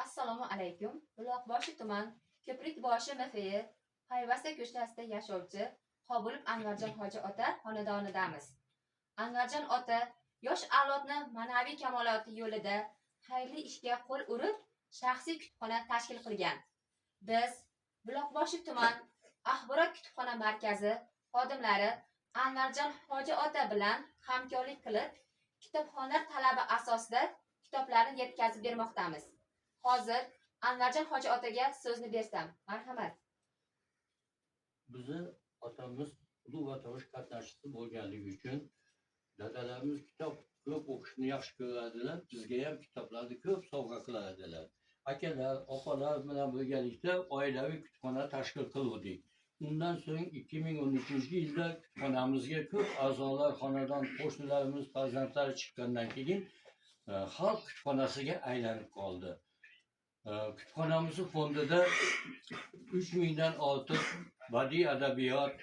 Assalomu alaykum. Buloqboshi tuman Ko'prikboshi MFI Hayvasta ko'chasida yashovchi Qobulov Anvarjon hoji ota xonadonidamiz. Anvarjon ota yosh avlodni ma'naviy kamoloti yo'lida xayrli ishga qo'l urib, shaxsiy kutubxona tashkil qilgan. Biz Buloqboshi tuman axborot kutubxona markazi xodimlari Anvarjon hoji ota bilan hamkorlik qilib, kitobxonlar talabi asosida kitoblarni yetkazib bermoqdamiz. Hozir Anvarjon hoji otaga so'zni bersam, marhamat. Bizi otamiz ulug' va tovush qatnashchisi bo'lganligi uchun dadalarimiz kitob ko'p o'qishni yaxshi ko'radilar. Bizga ham kitoblarni ko'p sovg'a qiladilar. Akalar, opalar bilan birgalikda oilaviy kutubxona tashkil qildik. Undan so'ng 2013-yilda kutubxonamizga ko'p a'zolar, xonadon qo'shnilarimiz, farzandlari chiqqandan keyin xalq kutubxonasiga aylanib qoldi. Kutubxonamiz fondida 3000 dan ortiq badiiy adabiyot,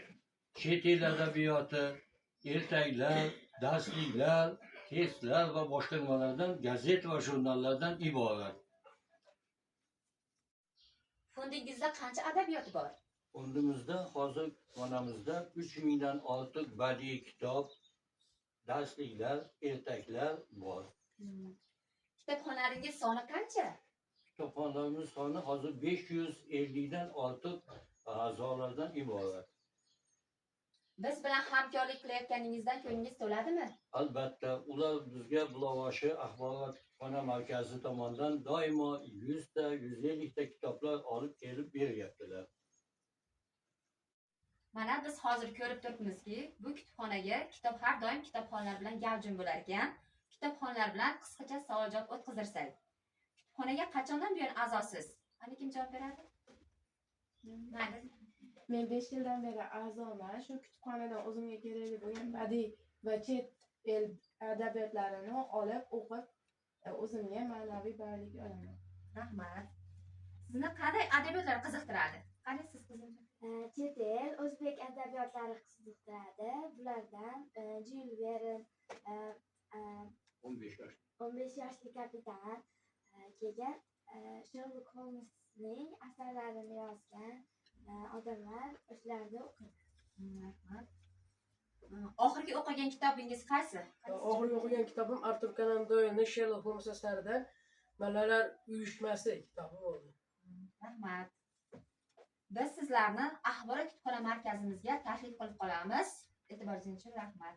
chet el adabiyoti, ertaklar, darsliklar, testlar va boshqa nimalardan, gazet va jurnallardan iborat. Fondingizda qancha adabiyot bor? Fondimizda hozir kutubxonamizda 3000 dan ortiq badiiy kitob, darsliklar, ertaklar bor. Kitobxonalaringiz soni qancha? Kitobxonalarimiz soni hozir 550 dan ortiq a'zolardan iborat. Biz bilan hamkorlik qilayotganingizdan ko'nglingiz to'ladimi? Albatta, ular bizga Buloqboshi axborot kutubxona markazi tomonidan doimo 100 ta, 150 ta kitoblar olib kelib beryaptilar. Mana biz hozir ko'rib turibmizki, bu kutubxonaga har doim kitobxonlar bilan gavjum bo'lar ekan. Kitobxonlar bilan qisqacha savol-javob o'tkazirsak. Kutubxonaga qachondan buyon a'zosiz? Mana kim javob beradi? Men 5 yildan beri a'zoman. Shu kutubxonadan o'zimga kerakli bo'lgan badiiy va chet el adabiyotlarini olib o'qib, o'zimga ma'naviy boylik olaman. Rahmat. Sizni qanday adabiyotlar qiziqtiradi? Qani siz qizimcha? Chet el, o'zbek adabiyotlari qiziqtiradi. Bulardan Jules Verne, 15 yoshli kapitan kelgan Sherlock Holmesning asarlarini yozgan odamlar o'shalarni o'qiydi. Rahmat. Oxirgi o'qigan kitobingiz qaysi? Oxirgi o'qigan kitobim Artur Conan Doyle'ning Sherlock Holmes asaridan Bolalar uyushmasi kitobi bo'ldi. Rahmat. Biz sizlarni axborot kutubxona markazimizga taklif qilib qolamiz. E'tiboringiz uchun rahmat.